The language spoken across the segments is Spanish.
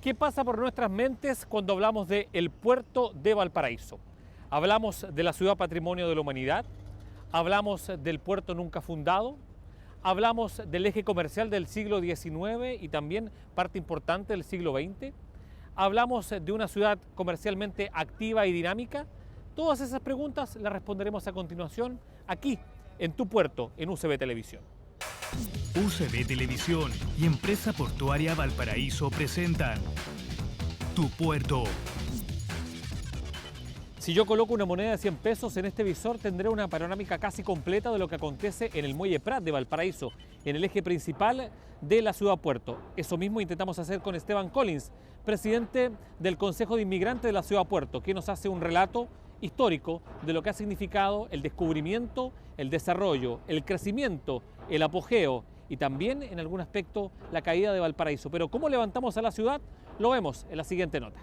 ¿Qué pasa por nuestras mentes cuando hablamos de el puerto de Valparaíso? Hablamos de la ciudad patrimonio de la humanidad, hablamos del puerto nunca fundado, hablamos del eje comercial del siglo XIX y también parte importante del siglo XX, hablamos de una ciudad comercialmente activa y dinámica. Todas esas preguntas las responderemos a continuación aquí en Tu Puerto, en UCB Televisión. UCB Televisión y Empresa Portuaria Valparaíso presentan Tu Puerto. Si yo coloco una moneda de 100 pesos en este visor, tendré una panorámica casi completa de lo que acontece en el Muelle Prat de Valparaíso, en el eje principal de la ciudad puerto. Eso mismo intentamos hacer con Esteban Collins, presidente del Consejo de Inmigrantes de la ciudad puerto, que nos hace un relato histórico de lo que ha significado el descubrimiento, el desarrollo, el crecimiento, el apogeo y también en algún aspecto la caída de Valparaíso. Pero ¿cómo levantamos a la ciudad? Lo vemos en la siguiente nota.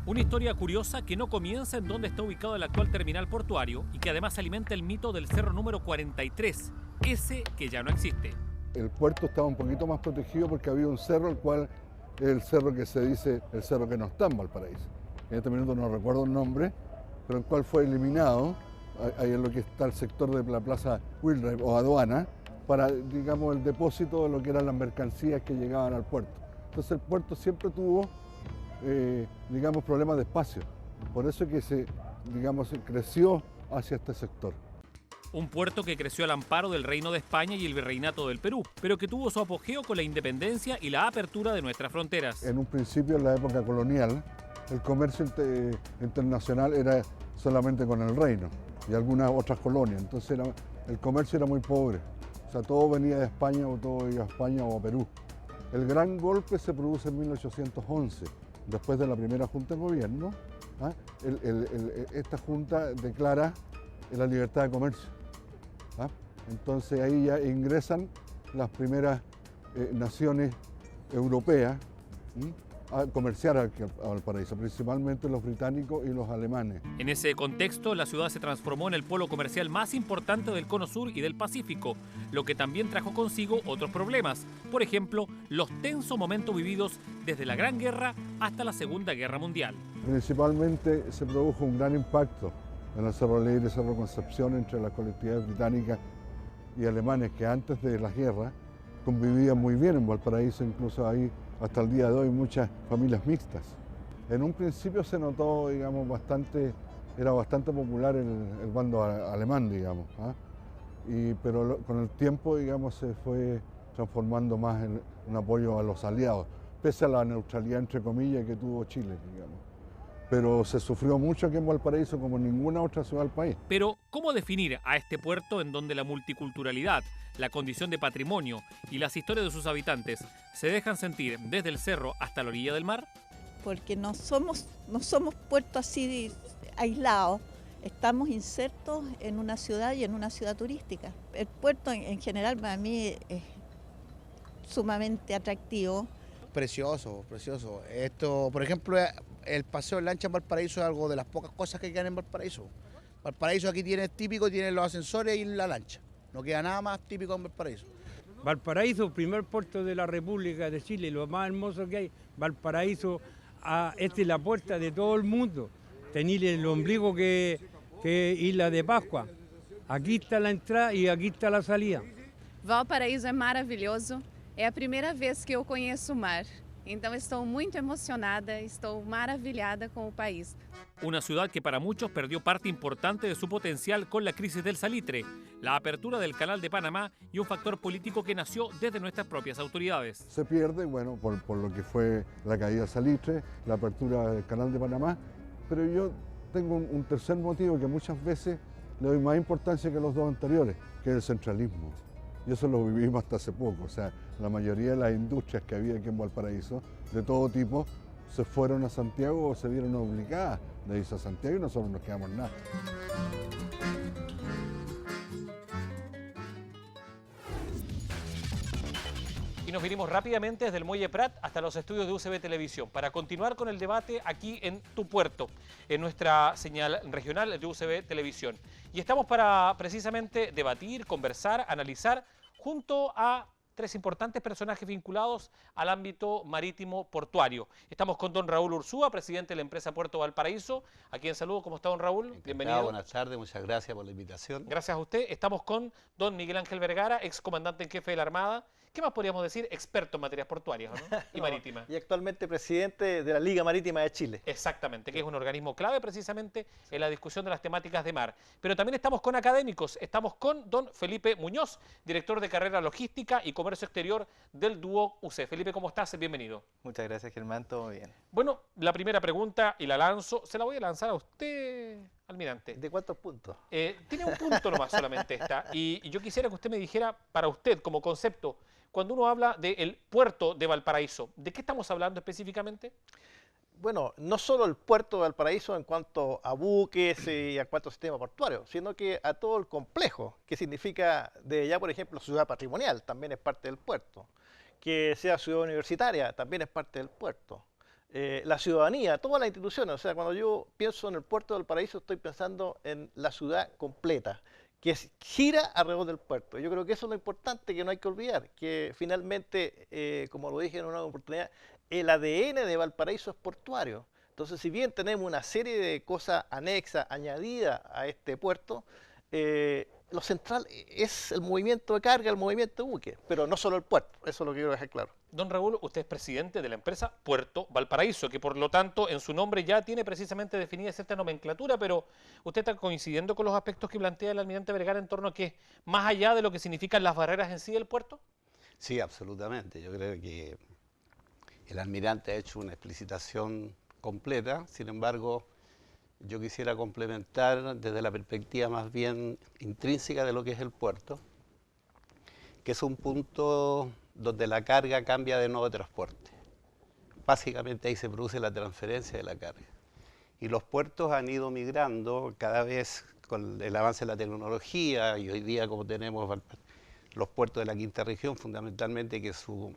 Una historia curiosa que no comienza en donde está ubicado el actual terminal portuario y que además alimenta el mito del cerro número 43, ese que ya no existe. El puerto estaba un poquito más protegido porque había un cerro, el cual es el cerro que se dice el cerro que no está en Valparaíso. En este minuto no recuerdo el nombre, pero el cual fue eliminado, ahí en lo que está el sector de la plaza Wildlife o aduana, para, digamos, el depósito de lo que eran las mercancías que llegaban al puerto. Entonces el puerto siempre tuvo, digamos, problemas de espacio. Por eso es que se creció hacia este sector. Un puerto que creció al amparo del Reino de España y el Virreinato del Perú, pero que tuvo su apogeo con la independencia y la apertura de nuestras fronteras. En un principio, en la época colonial, el comercio internacional era solamente con el reino y algunas otras colonias. Entonces el comercio era muy pobre. O sea, todo venía de España o todo iba a España o a Perú. El gran golpe se produce en 1811, después de la primera Junta de Gobierno. Esta Junta declara la libertad de comercio. Entonces ahí ya ingresan las primeras naciones europeas a comerciar a Valparaíso, principalmente los británicos y los alemanes. En ese contexto, la ciudad se transformó en el polo comercial más importante del Cono Sur y del Pacífico, lo que también trajo consigo otros problemas. Por ejemplo, los tensos momentos vividos desde la Gran Guerra hasta la Segunda Guerra Mundial. Principalmente se produjo un gran impacto en el Cerro Alegre y Cerro Concepción entre las colectividades británicas y alemanes que antes de la guerra convivían muy bien en Valparaíso, incluso ahí hasta el día de hoy muchas familias mixtas. En un principio se notó, digamos, era bastante popular el bando alemán, digamos, pero con el tiempo, digamos, se fue transformando más en un apoyo a los aliados, pese a la neutralidad, entre comillas, que tuvo Chile, digamos. Pero se sufrió mucho aquí en Valparaíso como en ninguna otra ciudad del país. Pero, ¿cómo definir a este puerto en donde la multiculturalidad, la condición de patrimonio y las historias de sus habitantes se dejan sentir desde el cerro hasta la orilla del mar? Porque no somos puertos así aislados, estamos insertos en una ciudad y en una ciudad turística. El puerto en general para mí es sumamente atractivo. Precioso, precioso. Esto, por ejemplo, el paseo en lancha en Valparaíso es algo de las pocas cosas que quedan en Valparaíso. Valparaíso aquí tiene típico, tiene los ascensores y la lancha. No queda nada más típico en Valparaíso. Valparaíso, primer puerto de la República de Chile, lo más hermoso que hay. Valparaíso, esta es la puerta de todo el mundo. Tenéis el ombligo que Isla de Pascua. Aquí está la entrada y aquí está la salida. Valparaíso é maravilhoso. É a primeira vez que eu conheço o mar. Então estou muito emocionada, estou maravilhada com o país. Una ciudad que para muchos perdió parte importante de su potencial con la crisis del salitre, la apertura del Canal de Panamá y un factor político que nació desde nuestras propias autoridades. Se pierde, bueno, por lo que fue la caída del salitre, la apertura del Canal de Panamá, pero yo tengo un tercer motivo que muchas veces le doy más importancia que los dos anteriores, que es el centralismo. Y eso lo vivimos hasta hace poco, o sea, la mayoría de las industrias que había aquí en Valparaíso, de todo tipo, se fueron a Santiago o se vieron obligadas de irse a Santiago y nosotros nos quedamos nada. Y nos vinimos rápidamente desde el Muelle Prat hasta los estudios de UCB Televisión para continuar con el debate aquí en Tu Puerto, en nuestra señal regional de UCB Televisión. Y estamos para precisamente debatir, conversar, analizar junto a tres importantes personajes vinculados al ámbito marítimo portuario. Estamos con don Raúl Ursúa, presidente de la empresa Puerto Valparaíso. A quien saludo. ¿Cómo está, don Raúl? Encantado, Bienvenido. buenas tardes, muchas gracias por la invitación. Gracias a usted. Estamos con don Miguel Ángel Vergara, excomandante en jefe de la Armada. ¿Qué más podríamos decir? Experto en materias portuarias, ¿no? Y marítimas. Y actualmente presidente de la Liga Marítima de Chile. Exactamente, que es un organismo clave precisamente en la discusión de las temáticas de mar. Pero también estamos con académicos. Estamos con don Felipe Muñoz, director de carrera logística y comercio exterior del Duoc UC. Felipe, ¿cómo estás? Bienvenido. Muchas gracias, Germán, todo bien. Bueno, la primera pregunta, y la lanzo, se la voy a lanzar a usted, almirante. ¿De cuántos puntos? Tiene un punto nomás solamente esta. Y yo quisiera que usted me dijera, para usted, como concepto, cuando uno habla del puerto de Valparaíso, ¿de qué estamos hablando específicamente? Bueno, no solo el puerto de Valparaíso en cuanto a buques y en cuanto a sistema portuario, sino que a todo el complejo, que significa de ya, por ejemplo, ciudad patrimonial, también es parte del puerto. Que sea ciudad universitaria, también es parte del puerto. La ciudadanía, todas las instituciones, o sea, cuando yo pienso en el puerto de Valparaíso, estoy pensando en la ciudad completa, que gira alrededor del puerto. Yo creo que eso es lo importante que no hay que olvidar, que finalmente, como lo dije en una oportunidad, el ADN de Valparaíso es portuario. Entonces, si bien tenemos una serie de cosas anexas, añadidas a este puerto, lo central es el movimiento de carga, el movimiento de buque, pero no solo el puerto, eso es lo que quiero dejar claro. Don Raúl, usted es presidente de la empresa Puerto Valparaíso, que por lo tanto en su nombre ya tiene precisamente definida cierta nomenclatura, pero ¿usted está coincidiendo con los aspectos que plantea el almirante Vergara en torno a que más allá de lo que significan las barreras en sí del puerto? Sí, absolutamente. Yo creo que el almirante ha hecho una explicitación completa, sin embargo, yo quisiera complementar desde la perspectiva más bien intrínseca de lo que es el puerto, que es un punto donde la carga cambia de nuevo de transporte. Básicamente ahí se produce la transferencia de la carga. Y los puertos han ido migrando cada vez con el avance de la tecnología, y hoy día como tenemos los puertos de la quinta región, fundamentalmente que su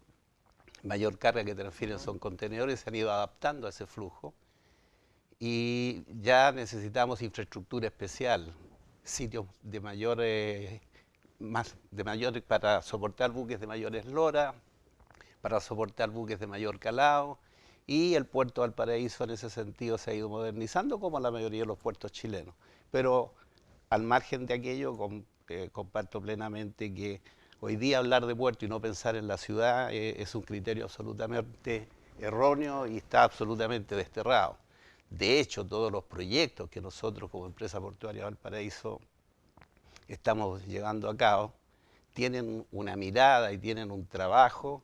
mayor carga que transfieren son contenedores, se han ido adaptando a ese flujo. Y ya necesitamos infraestructura especial, sitios de mayor, para soportar buques de mayor eslora, para soportar buques de mayor calado, y el puerto de Valparaíso en ese sentido se ha ido modernizando como la mayoría de los puertos chilenos. Pero al margen de aquello, comparto plenamente que hoy día hablar de puerto y no pensar en la ciudad es un criterio absolutamente erróneo y está absolutamente desterrado. De hecho, todos los proyectos que nosotros como empresa portuaria Valparaíso estamos llevando a cabo tienen una mirada y tienen un trabajo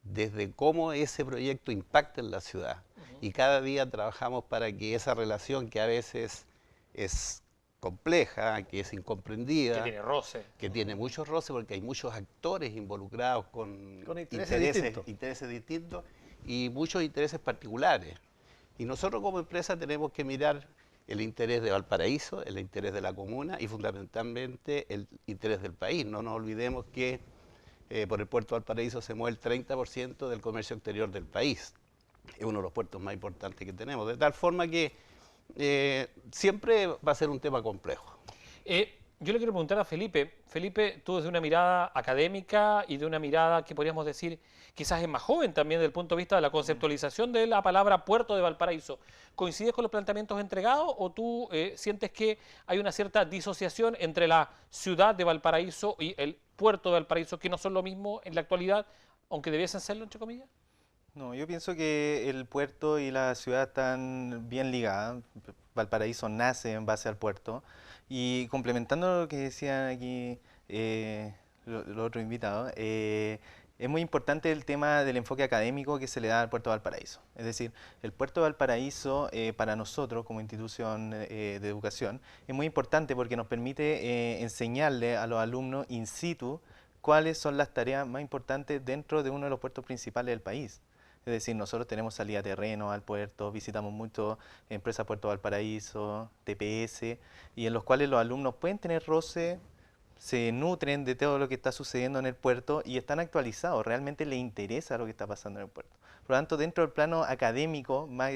desde cómo ese proyecto impacta en la ciudad. Y cada día trabajamos para que esa relación, que a veces es compleja, que es incomprendida, Que tiene roce. que tiene muchos roces porque hay muchos actores involucrados con intereses distintos y muchos intereses particulares. Y nosotros como empresa tenemos que mirar el interés de Valparaíso, el interés de la comuna y fundamentalmente el interés del país. No nos olvidemos que por el puerto de Valparaíso se mueve el 30% del comercio exterior del país. Es uno de los puertos más importantes que tenemos, de tal forma que siempre va a ser un tema complejo. Yo le quiero preguntar a Felipe. Felipe, tú desde una mirada académica y de una mirada que podríamos decir quizás es más joven también desde el punto de vista de la conceptualización de la palabra Puerto de Valparaíso, ¿coincides con los planteamientos entregados o tú sientes que hay una cierta disociación entre la ciudad de Valparaíso y el puerto de Valparaíso, que no son lo mismo en la actualidad, aunque debiesen serlo, entre comillas? No, yo pienso que el puerto y la ciudad están bien ligadas. Valparaíso nace en base al puerto. Y complementando lo que decían aquí los otros invitados, es muy importante el tema del enfoque académico que se le da al puerto de Valparaíso. Es decir, el puerto de Valparaíso para nosotros como institución de educación es muy importante porque nos permite enseñarle a los alumnos in situ cuáles son las tareas más importantes dentro de uno de los puertos principales del país. Es decir, nosotros tenemos salida a terreno al puerto, visitamos mucho empresas Puerto Valparaíso, TPS, y en los cuales los alumnos pueden tener roce, se nutren de todo lo que está sucediendo en el puerto y están actualizados, realmente les interesa lo que está pasando en el puerto. Por lo tanto, dentro del plano académico, más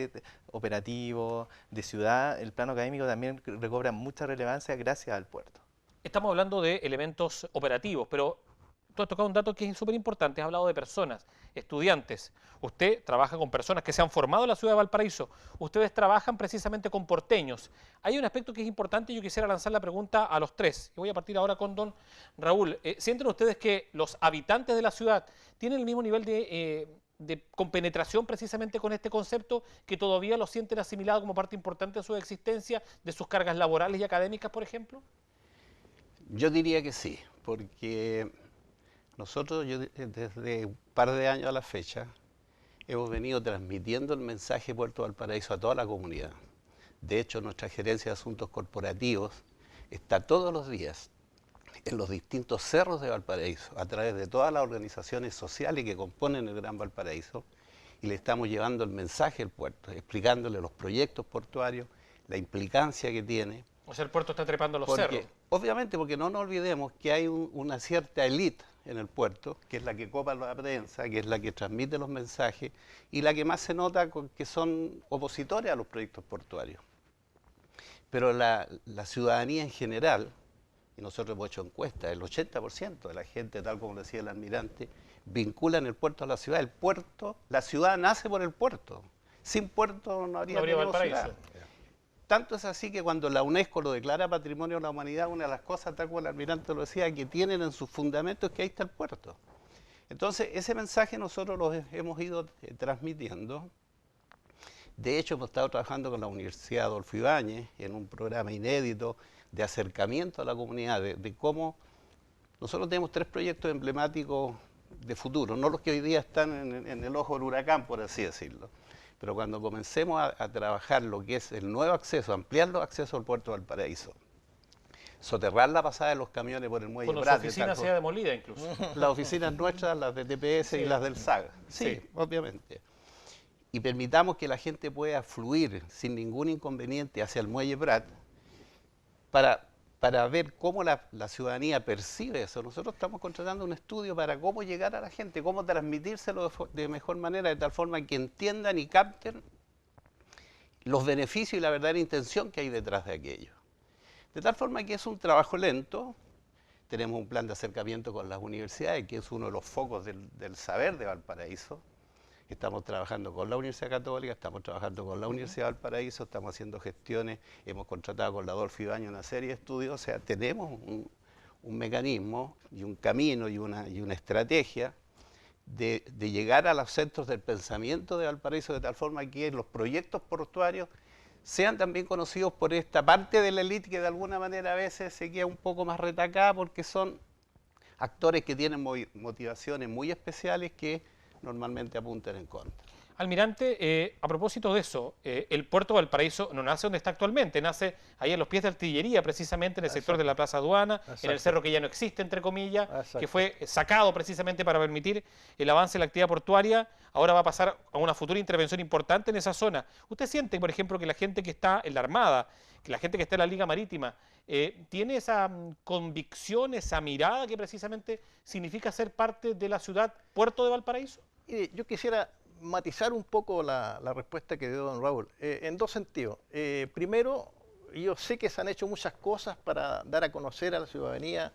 operativo, de ciudad, el plano académico también recobra mucha relevancia gracias al puerto. Estamos hablando de elementos operativos, pero tú has tocado un dato que es súper importante, has hablado de personas, estudiantes. Usted trabaja con personas que se han formado en la ciudad de Valparaíso. Ustedes trabajan precisamente con porteños. Hay un aspecto que es importante y yo quisiera lanzar la pregunta a los tres. Y voy a partir ahora con don Raúl. ¿Sienten ustedes que los habitantes de la ciudad tienen el mismo nivel de compenetración precisamente con este concepto, que todavía lo sienten asimilado como parte importante de su existencia, de sus cargas laborales y académicas, por ejemplo? Yo diría que sí, porque nosotros desde un par de años a la fecha hemos venido transmitiendo el mensaje Puerto Valparaíso a toda la comunidad. De hecho, nuestra gerencia de asuntos corporativos está todos los días en los distintos cerros de Valparaíso, a través de todas las organizaciones sociales que componen el Gran Valparaíso, y le estamos llevando el mensaje al puerto, explicándole los proyectos portuarios, la implicancia que tiene. O sea, el puerto está trepando los cerros. Obviamente, porque no nos olvidemos que hay una cierta élite en el puerto, que es la que copa la prensa, que es la que transmite los mensajes, y la que más se nota que son opositores a los proyectos portuarios. Pero la ciudadanía en general, y nosotros hemos hecho encuestas, el 80% de la gente, tal como decía el almirante, vinculan el puerto a la ciudad. El puerto, la ciudad nace por el puerto. Sin puerto no habría Valparaíso. Ciudad. Tanto es así que cuando la UNESCO lo declara Patrimonio de la Humanidad, una de las cosas, tal como el almirante lo decía, que tienen en sus fundamentos es que ahí está el puerto. Entonces, ese mensaje nosotros lo hemos ido transmitiendo. De hecho, hemos estado trabajando con la Universidad Adolfo Ibáñez en un programa inédito de acercamiento a la comunidad, de cómo nosotros tenemos 3 proyectos emblemáticos de futuro, no los que hoy día están en el ojo del huracán, por así decirlo. Pero cuando comencemos a trabajar lo que es el nuevo acceso, ampliar los accesos al puerto de Valparaíso, soterrar la pasada de los camiones por el muelle Cuando Prat, su oficina sea demolida incluso. Las oficinas nuestras, las de TPS y las del SAG. Sí, obviamente. Y permitamos que la gente pueda fluir sin ningún inconveniente hacia el muelle Prat para ver cómo la ciudadanía percibe eso. Nosotros estamos contratando un estudio para cómo llegar a la gente, cómo transmitírselo de mejor manera, de tal forma que entiendan y capten los beneficios y la verdadera intención que hay detrás de aquello. De tal forma que es un trabajo lento. Tenemos un plan de acercamiento con las universidades, que es uno de los focos del saber de Valparaíso. Estamos trabajando con la Universidad Católica, estamos trabajando con la Universidad de Valparaíso, estamos haciendo gestiones, hemos contratado con la Adolfo Ibáñez una serie de estudios, o sea, tenemos un mecanismo y un camino y una estrategia de llegar a los centros del pensamiento de Valparaíso de tal forma que los proyectos portuarios sean también conocidos por esta parte de la élite que de alguna manera a veces se queda un poco más retacada porque son actores que tienen motivaciones muy especiales que normalmente apuntan en contra. Almirante, a propósito de eso, el puerto de Valparaíso no nace donde está actualmente, nace ahí en los pies de artillería, precisamente en el sector de la Plaza Aduana, en el cerro que ya no existe, entre comillas, que fue sacado precisamente para permitir el avance de la actividad portuaria. Ahora va a pasar a una futura intervención importante en esa zona. ¿Usted siente, por ejemplo, que la gente que está en la Armada, que la gente que está en la Liga Marítima, tiene esa convicción, esa mirada que precisamente significa ser parte de la ciudad puerto de Valparaíso? Yo quisiera matizar un poco la respuesta que dio don Raúl, en 2 sentidos. Primero, yo sé que se han hecho muchas cosas para dar a conocer a la ciudadanía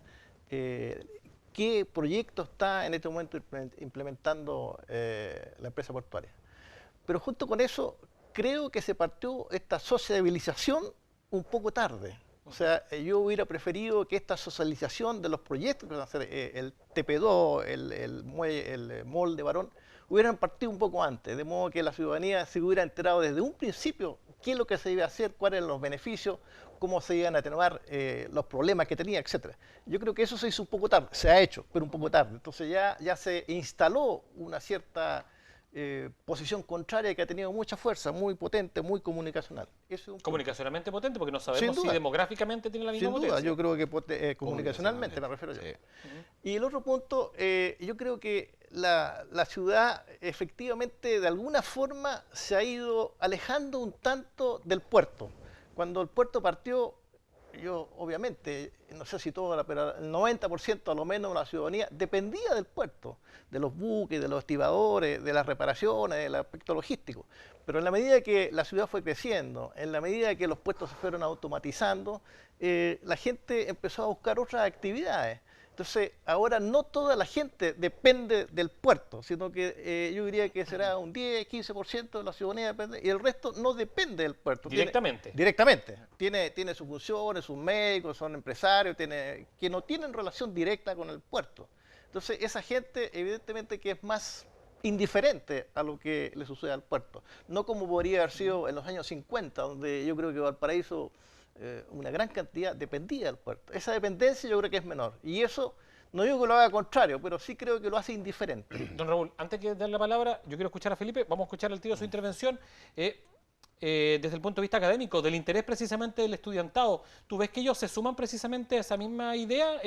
qué proyecto está en este momento implementando la empresa portuaria. Pero junto con eso, creo que se partió esta sociabilización un poco tarde. O sea, yo hubiera preferido que esta socialización de los proyectos que van a hacer el TP2, el Mall de Barón, hubieran partido un poco antes, de modo que la ciudadanía se hubiera enterado desde un principio qué es lo que se iba a hacer, cuáles eran los beneficios, cómo se iban a atenuar los problemas que tenía, etc. Yo creo que eso se hizo un poco tarde, se ha hecho, pero un poco tarde. Entonces ya se instaló una cierta posición contraria que ha tenido mucha fuerza, muy potente, muy comunicacional. Comunicacionalmente potente, porque no sabemos si demográficamente tiene la misma potencia. Sin duda, yo creo que comunicacionalmente me refiero yo. Y el otro punto, yo creo que la ciudad efectivamente de alguna forma se ha ido alejando un tanto del puerto. Cuando el puerto partió, yo obviamente, no sé si todo, pero el 90% a lo menos de la ciudadanía dependía del puerto, de los buques, de los estibadores, de las reparaciones, del aspecto logístico. Pero en la medida que la ciudad fue creciendo, en la medida que los puestos se fueron automatizando, la gente empezó a buscar otras actividades. Entonces, ahora no toda la gente depende del puerto, sino que yo diría que será un 10, 15% de la ciudadanía depende, y el resto no depende del puerto. Directamente. Directamente. Tiene sus funciones, sus médicos, son empresarios, que no tienen relación directa con el puerto. Entonces, esa gente, evidentemente, que es más indiferente a lo que le sucede al puerto. No como podría haber sido en los años 50, donde yo creo que Valparaíso, una gran cantidad dependía del puerto. Esa dependencia yo creo que es menor. Y eso, no digo que lo haga contrario, pero sí creo que lo hace indiferente. Don Raúl, antes de dar la palabra, yo quiero escuchar a Felipe. Vamos a escuchar al tiro su intervención. Desde el punto de vista académico, del interés precisamente del estudiantado, ¿tú ves que ellos se suman precisamente a esa misma idea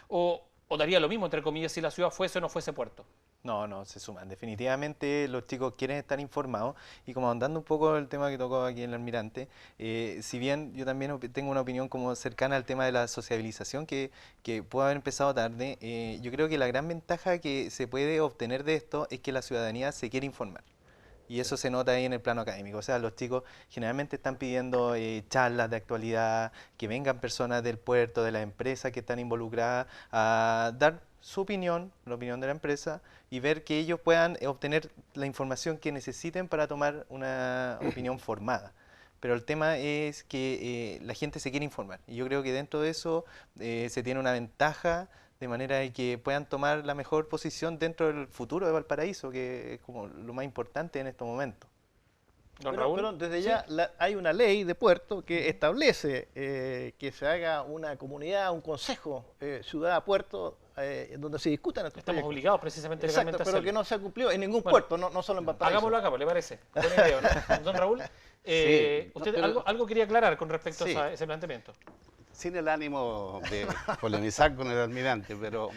o daría lo mismo, entre comillas, si la ciudad fuese o no fuese puerto? No, se suman. Definitivamente los chicos quieren estar informados y como andando un poco el tema que tocó aquí en el Almirante, si bien yo también tengo una opinión como cercana al tema de la sociabilización que pudo haber empezado tarde, yo creo que la gran ventaja que se puede obtener de esto es que la ciudadanía se quiere informar. Y eso se nota ahí en el plano académico. O sea, los chicos generalmente están pidiendo charlas de actualidad, que vengan personas del puerto, de la empresa que están involucradas, a dar su opinión, la opinión de la empresa, y ver que ellos puedan obtener la información que necesiten para tomar una opinión formada. Pero el tema es que la gente se quiere informar. Y yo creo que dentro de eso se tiene una ventaja de manera de que puedan tomar la mejor posición dentro del futuro de Valparaíso, que es como lo más importante en estos momentos. Pero desde ya hay una ley de puerto que establece que se haga una comunidad, un consejo ciudad-puerto, donde se discutan estos Estamos proyectos. obligados precisamente Exacto, legalmente a pero hacerlo. que no se ha cumplido en ningún puerto, no solo en Valparaíso. Hagámoslo acá, ¿le parece? Buena idea, ¿no? Don Raúl, Sí, usted pero- algo quería aclarar con respecto Sí. a ese planteamiento. Sin el ánimo de polemizar con el almirante, pero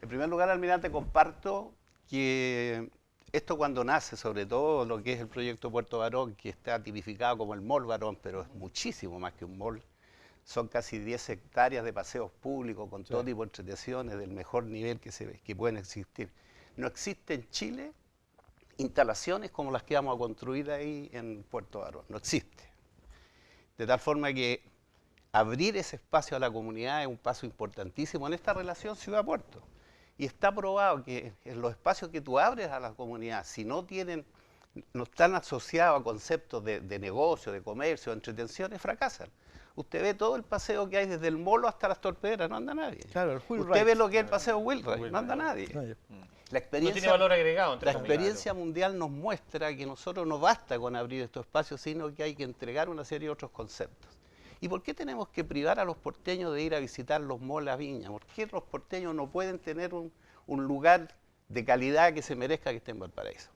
en primer lugar, almirante, comparto que esto cuando nace, sobre todo lo que es el proyecto Puerto Barón, que está tipificado como el Mall Barón, pero es muchísimo más que un mall, son casi 10 hectáreas de paseos públicos con todo tipo de entretenciones del mejor nivel que pueden existir. No existe en Chile instalaciones como las que vamos a construir ahí en Puerto Barón, no existe. De tal forma que abrir ese espacio a la comunidad es un paso importantísimo en esta relación ciudad-puerto. Y está probado que en los espacios que tú abres a la comunidad, si no están asociados a conceptos de negocio, de comercio, de entretenciones, fracasan. Usted ve todo el paseo que hay desde el Molo hasta las Torpederas, no anda nadie. Claro, el Wheel Usted Ride. ve lo que es el paseo Wheelwright, no anda nadie. La No tiene valor agregado. la entre comillas. experiencia mundial nos muestra que nosotros no basta con abrir estos espacios, sino que hay que entregar una serie de otros conceptos. ¿Y por qué tenemos que privar a los porteños de ir a visitar los malls a Viña? ¿Por qué los porteños no pueden tener un lugar de calidad que se merezca que esté en Valparaíso?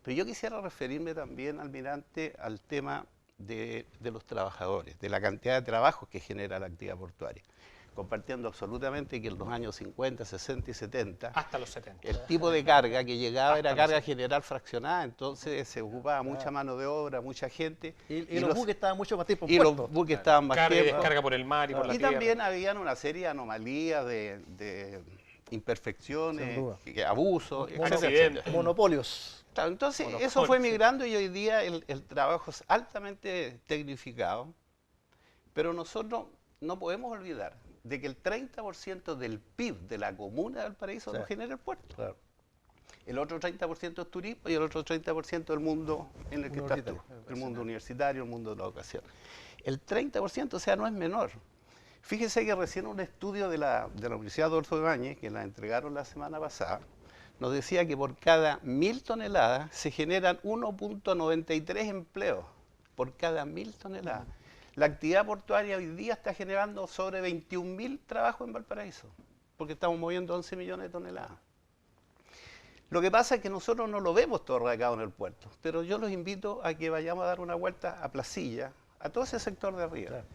Pero yo quisiera referirme también, almirante, al tema de los trabajadores, de la cantidad de trabajos que genera la actividad portuaria. Compartiendo absolutamente que en los años 50, 60 y 70, Hasta los 70. el tipo de carga que llegaba era carga general fraccionada, entonces se ocupaba mucha mano de obra, mucha gente. Y los buques estaban mucho más tiempo en y puerto. los buques estaban más Carga y tiempo. descarga por el mar y por la Y tierra. también habían una serie de anomalías, de imperfecciones, Sin duda. abusos, etcétera, Accidentes. etcétera. Monopolios. Claro, entonces Monopolio, eso fue sí. migrando y hoy día el trabajo es altamente tecnificado, pero nosotros no podemos olvidar de que el 30% del PIB de la comuna de Valparaíso lo genera el puerto. Claro. El otro 30% es turismo y el otro 30% el mundo en el que estás tú, el mundo universitario, el mundo de la educación. El 30%, o sea, no es menor. Fíjese que recién un estudio de la Universidad Adolfo Ibáñez, que la entregaron la semana pasada, nos decía que por cada 1000 toneladas se generan 1.93 empleos por cada 1000 toneladas. La actividad portuaria hoy día está generando sobre 21.000 trabajos en Valparaíso, porque estamos moviendo 11 millones de toneladas. Lo que pasa es que nosotros no lo vemos todo radicado en el puerto, pero yo los invito a que vayamos a dar una vuelta a Placilla, a todo ese sector de arriba. Claro.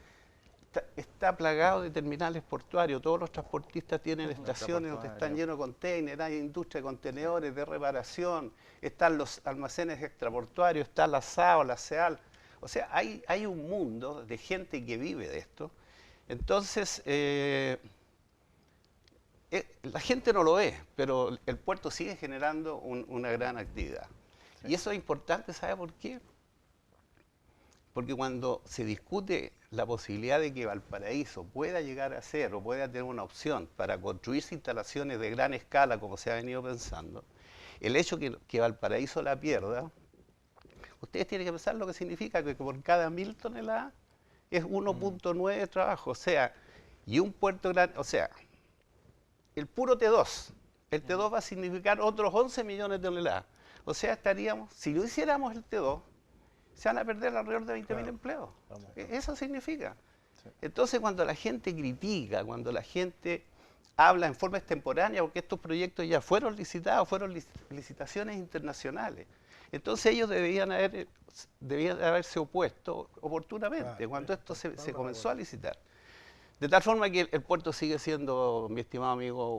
Está plagado de terminales portuarios, todos los transportistas tienen estaciones donde están llenos de containers, hay industria de contenedores, de reparación, están los almacenes extraportuarios, está la SAO, la SEAL. O sea, hay un mundo de gente que vive de esto. Entonces, la gente no lo ve, pero el puerto sigue generando una gran actividad. Y eso es importante, ¿sabe por qué? Porque cuando se discute la posibilidad de que Valparaíso pueda llegar a ser o pueda tener una opción para construirse instalaciones de gran escala, como se ha venido pensando, el hecho que Valparaíso la pierda, ustedes tienen que pensar lo que significa que por cada 1000 toneladas es 1.9 de trabajo, o sea, y un puerto grande, o sea, el puro T2, el T2 va a significar otros 11 millones de toneladas. O sea, estaríamos, si no hiciéramos el T2, se van a perder alrededor de 20.000 empleos. Eso significa. Entonces, cuando la gente critica, cuando la gente habla en forma extemporánea, porque estos proyectos ya fueron licitados, fueron licitaciones internacionales. Entonces ellos debían haberse opuesto oportunamente cuando esto se comenzó a licitar. De tal forma que el puerto sigue siendo, mi estimado amigo,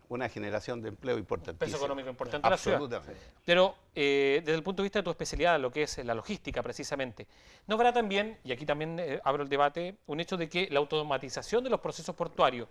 una generación de empleo importantísima. Peso económico importante en la ciudad. Absolutamente. Pero desde el punto de vista de tu especialidad, lo que es la logística precisamente, ¿no habrá también, y aquí también abro el debate, un hecho de que la automatización de los procesos portuarios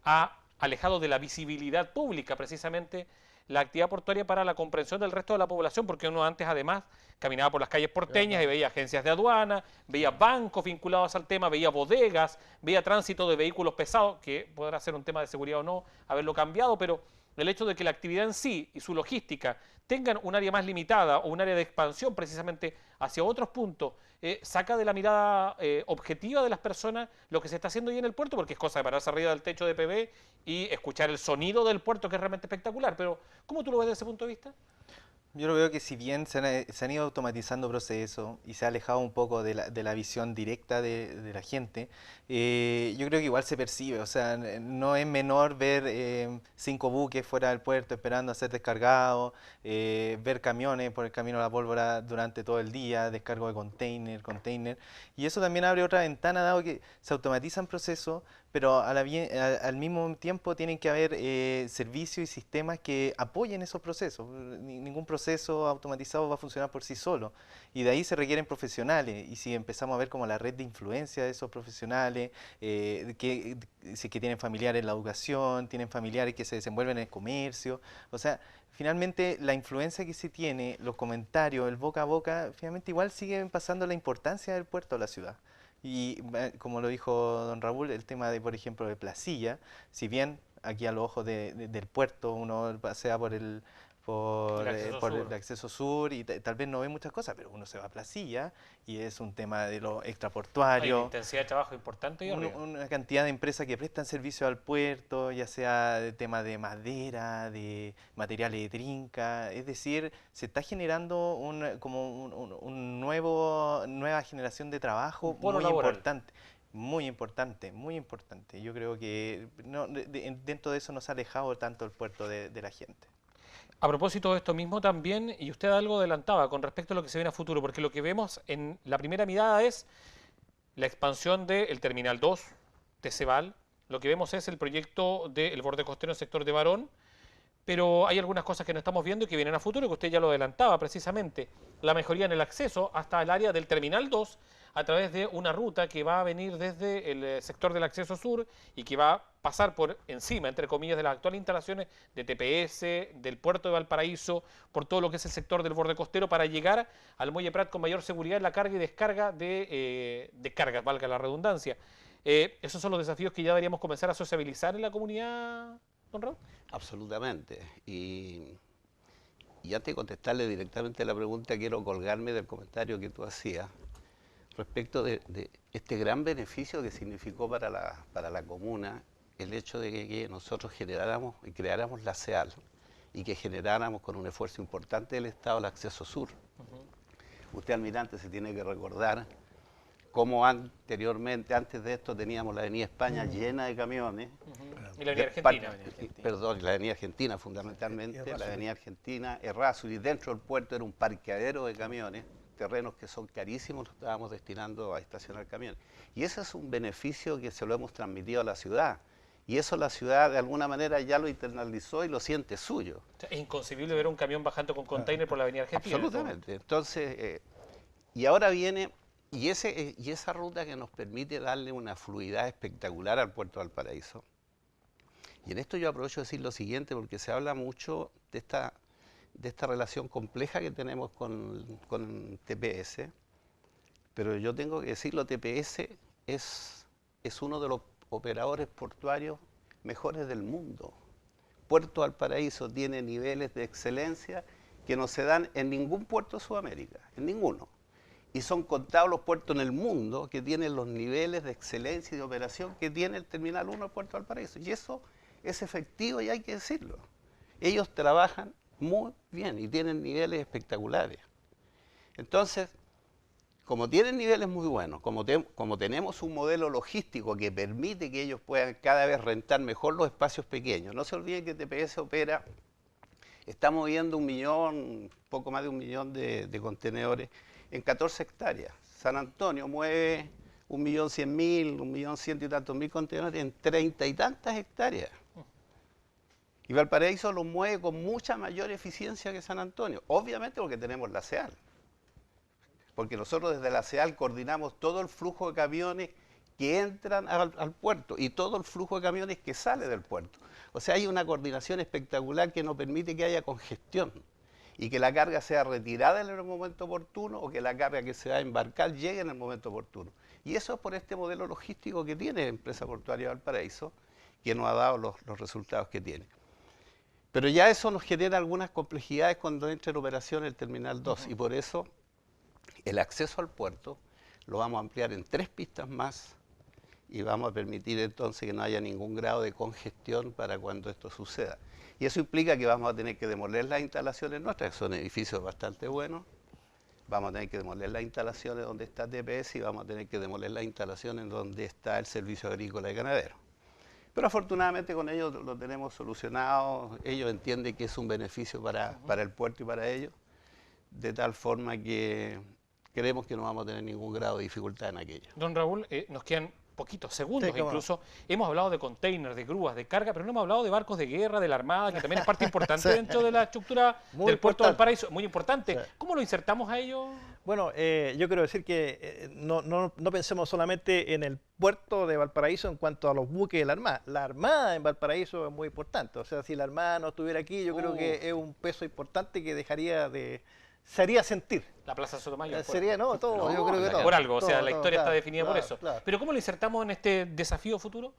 ha alejado de la visibilidad pública precisamente la actividad portuaria para la comprensión del resto de la población? Porque uno antes además caminaba por las calles porteñas y veía agencias de aduana, veía bancos vinculados al tema, veía bodegas, veía tránsito de vehículos pesados, que podrá ser un tema de seguridad o no, haberlo cambiado, pero el hecho de que la actividad en sí y su logística tengan un área más limitada o un área de expansión precisamente hacia otros puntos, saca de la mirada objetiva de las personas lo que se está haciendo ahí en el puerto, porque es cosa de pararse arriba del techo de PV y escuchar el sonido del puerto, que es realmente espectacular. Pero, ¿cómo tú lo ves desde ese punto de vista? Yo lo veo que si bien se han ido automatizando procesos y se ha alejado un poco de la visión directa de la gente, yo creo que igual se percibe, o sea, no es menor ver 5 buques fuera del puerto esperando a ser descargados, ver camiones por el camino a la pólvora durante todo el día, descargo de container, y eso también abre otra ventana, dado que se automatizan procesos, pero al mismo tiempo tienen que haber servicios y sistemas que apoyen esos procesos. Ningún proceso automatizado va a funcionar por sí solo, y de ahí se requieren profesionales, y si empezamos a ver como la red de influencia de esos profesionales, que tienen familiares en la educación, tienen familiares que se desenvuelven en el comercio, o sea, finalmente la influencia que se tiene, los comentarios, el boca a boca, finalmente igual siguen pasando la importancia del puerto a la ciudad. Y como lo dijo don Raúl, el tema de, por ejemplo, de Placilla, si bien aquí a los ojos del puerto uno pasea por el acceso sur y tal vez no ve muchas cosas, pero uno se va a Placilla y es un tema de lo extraportuario. Hay una intensidad de trabajo importante. Y una cantidad de empresas que prestan servicio al puerto, ya sea de tema de madera, de materiales de trinca, es decir, se está generando nueva generación de trabajo muy importante. Muy importante, muy importante. Yo creo que dentro de eso nos ha alejado tanto el puerto de la gente. A propósito de esto mismo también, y usted algo adelantaba con respecto a lo que se viene a futuro, porque lo que vemos en la primera mirada es la expansión del Terminal 2 de Ceval, lo que vemos es el proyecto del borde costero en el sector de Barón, pero hay algunas cosas que no estamos viendo y que vienen a futuro, que usted ya lo adelantaba precisamente. La mejoría en el acceso hasta el área del Terminal 2 a través de una ruta que va a venir desde el sector del acceso sur y que va a pasar por encima, entre comillas, de las actuales instalaciones de TPS, del puerto de Valparaíso, por todo lo que es el sector del borde costero, para llegar al Muelle Prat con mayor seguridad en la carga y descarga de cargas, valga la redundancia. Esos son los desafíos que ya deberíamos comenzar a sociabilizar en la comunidad, don Raúl. Absolutamente. Y antes de contestarle directamente la pregunta, quiero colgarme del comentario que tú hacías respecto de este gran beneficio que significó para la comuna el hecho de que nosotros generáramos y creáramos la CEAL y que generáramos con un esfuerzo importante del Estado el acceso sur. Usted, almirante, se tiene que recordar cómo anteriormente, antes de esto, teníamos la Avenida España llena de camiones. Y la Avenida Argentina. Perdón, la Avenida Argentina fundamentalmente, la Avenida Argentina, Errázuriz, y dentro del puerto era un parqueadero de camiones, terrenos que son carísimos, los estábamos destinando a estacionar camiones. Y ese es un beneficio que se lo hemos transmitido a la ciudad. Y eso la ciudad de alguna manera ya lo internalizó y lo siente suyo. Es inconcebible ver un camión bajando con container por la Avenida Argentina. Absolutamente. Entonces, y ahora viene, y esa ruta que nos permite darle una fluidez espectacular al puerto de Valparaíso. Y en esto yo aprovecho de decir lo siguiente, porque se habla mucho de esta relación compleja que tenemos con TPS, Pero yo tengo que decirlo, TPS es uno de los operadores portuarios mejores del mundo. Puerto Valparaíso tiene niveles de excelencia que no se dan en ningún puerto de Sudamérica, en ninguno. Y son contados los puertos en el mundo que tienen los niveles de excelencia y de operación que tiene el Terminal 1 del Puerto Valparaíso. Y eso es efectivo y hay que decirlo. Ellos trabajan muy bien y tienen niveles espectaculares. Entonces, como tienen niveles muy buenos, como tenemos un modelo logístico que permite que ellos puedan cada vez rentar mejor los espacios pequeños, no se olviden que TPS opera, está moviendo poco más de 1 millón de contenedores en 14 hectáreas. San Antonio mueve 1.100.000, 1.100.000 y tantos mil contenedores en 30 y tantas hectáreas. Y Valparaíso los mueve con mucha mayor eficiencia que San Antonio, obviamente porque tenemos la CEAL. Porque nosotros desde la CEAL coordinamos todo el flujo de camiones que entran al puerto y todo el flujo de camiones que sale del puerto. O sea, hay una coordinación espectacular que nos permite que haya congestión y que la carga sea retirada en el momento oportuno o que la carga que se va a embarcar llegue en el momento oportuno. Y eso es por este modelo logístico que tiene Empresa Portuaria Valparaíso, que nos ha dado los resultados que tiene. Pero ya eso nos genera algunas complejidades cuando entra en operación el Terminal 2 y por eso el acceso al puerto lo vamos a ampliar en 3 pistas más y vamos a permitir entonces que no haya ningún grado de congestión para cuando esto suceda. Y eso implica que vamos a tener que demoler las instalaciones nuestras, que son edificios bastante buenos, vamos a tener que demoler las instalaciones donde está TPS y vamos a tener que demoler las instalaciones donde está el Servicio Agrícola y Ganadero. Pero afortunadamente con ellos lo tenemos solucionado, ellos entienden que es un beneficio para el puerto y para ellos, de tal forma que creemos que no vamos a tener ningún grado de dificultad en aquello. Don Raúl, nos quedan poquitos segundos, incluso hemos hablado de containers, de grúas, de carga, pero no hemos hablado de barcos de guerra, de la Armada, que también es parte importante dentro de la estructura del puerto de Valparaíso, muy importante. ¿Cómo lo insertamos a ello? Bueno, yo quiero decir que no pensemos solamente en el puerto de Valparaíso en cuanto a los buques de la Armada. La Armada en Valparaíso es muy importante. O sea, si la Armada no estuviera aquí, yo creo que es un peso importante que se haría sentir. La Plaza Sotomayor. Sería, no, todo, yo creo que todo. Por algo, o sea, todo, la historia está claro, definida por eso. Claro. Pero ¿cómo lo insertamos en este desafío futuro?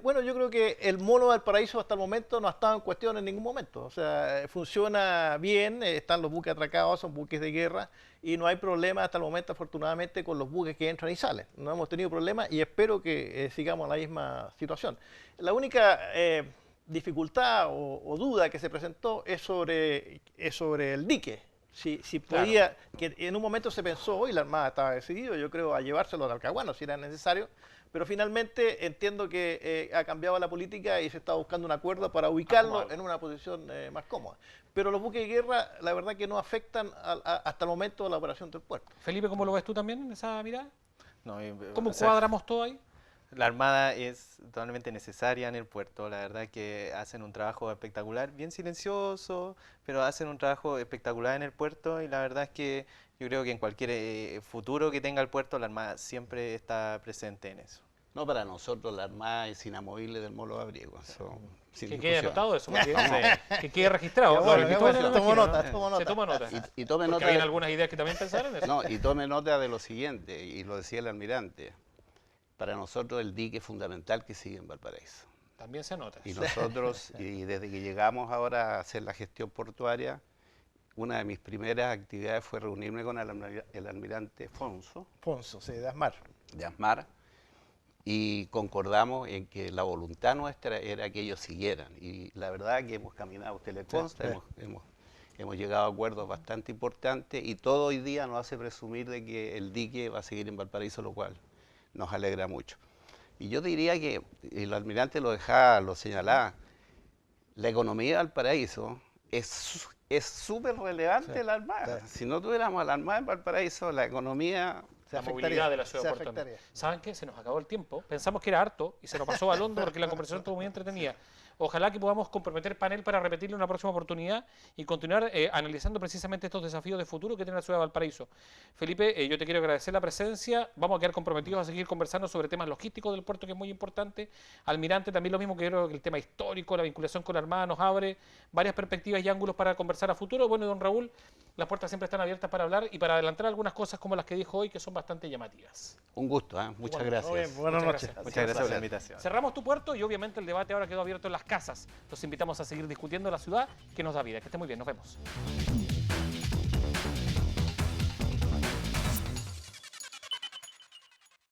Bueno, yo creo que el mono Valparaíso hasta el momento no ha estado en cuestión en ningún momento. O sea, funciona bien, están los buques atracados, son buques de guerra y no hay problema hasta el momento, afortunadamente, con los buques que entran y salen. No hemos tenido problemas y espero que sigamos en la misma situación. La única dificultad o duda que se presentó es sobre el dique. Si podía, que en un momento se pensó, y la Armada estaba decidido, yo creo, a llevárselo a Talcahuano si era necesario, pero finalmente entiendo que ha cambiado la política y se está buscando un acuerdo para ubicarlo en una posición más cómoda. Pero los buques de guerra, la verdad que no afectan hasta el momento la operación del puerto. Felipe, ¿cómo lo ves tú también en esa mirada? No, ¿Cómo cuadramos todo ahí? La Armada es totalmente necesaria en el puerto, la verdad que hacen un trabajo espectacular, bien silencioso, pero hacen un trabajo espectacular en el puerto y la verdad es que yo creo que en cualquier futuro que tenga el puerto, la Armada siempre está presente en eso. No, para nosotros la Armada es inamovible del molo abriego. Que quede anotado eso, que quede registrado. Tomo nota. Se toma nota. Y tome nota. Porque hay algunas ideas que también pensaron en eso. No, y tome nota de lo siguiente, y lo decía el almirante. Para nosotros el dique es fundamental que sigue en Valparaíso. También se nota. Y nosotros, y desde que llegamos ahora a hacer la gestión portuaria, una de mis primeras actividades fue reunirme con el almirante Fonso. Fonso, sí, de Asmar. De Asmar. Y concordamos en que la voluntad nuestra era que ellos siguieran. Y la verdad que hemos caminado, usted le consta, hemos llegado a acuerdos bastante importantes y todo hoy día nos hace presumir de que el dique va a seguir en Valparaíso, lo cual nos alegra mucho. Y yo diría que, el almirante lo señalaba, la economía de Valparaíso es súper relevante la Armada. Si no tuviéramos la Armada en Valparaíso, la economía... La movilidad de la ciudad de Puerto. ¿Saben qué? Se nos acabó el tiempo. Pensamos que era harto y se nos pasó balondo porque la conversación estuvo muy entretenida. Ojalá que podamos comprometer panel para repetirlo en una próxima oportunidad y continuar analizando precisamente estos desafíos de futuro que tiene la ciudad de Valparaíso. Felipe, yo te quiero agradecer la presencia. Vamos a quedar comprometidos a seguir conversando sobre temas logísticos del puerto, que es muy importante. Almirante, también lo mismo, que creo que el tema histórico, la vinculación con la Armada nos abre varias perspectivas y ángulos para conversar a futuro. Bueno, don Raúl, las puertas siempre están abiertas para hablar y para adelantar algunas cosas como las que dijo hoy, que son bastante llamativas. Un gusto, muchas gracias. Buenas noches. Muchas gracias por la invitación. Cerramos Tu Puerto y obviamente el debate ahora quedó abierto en las casas. Los invitamos a seguir discutiendo la ciudad que nos da vida. Que esté muy bien, nos vemos.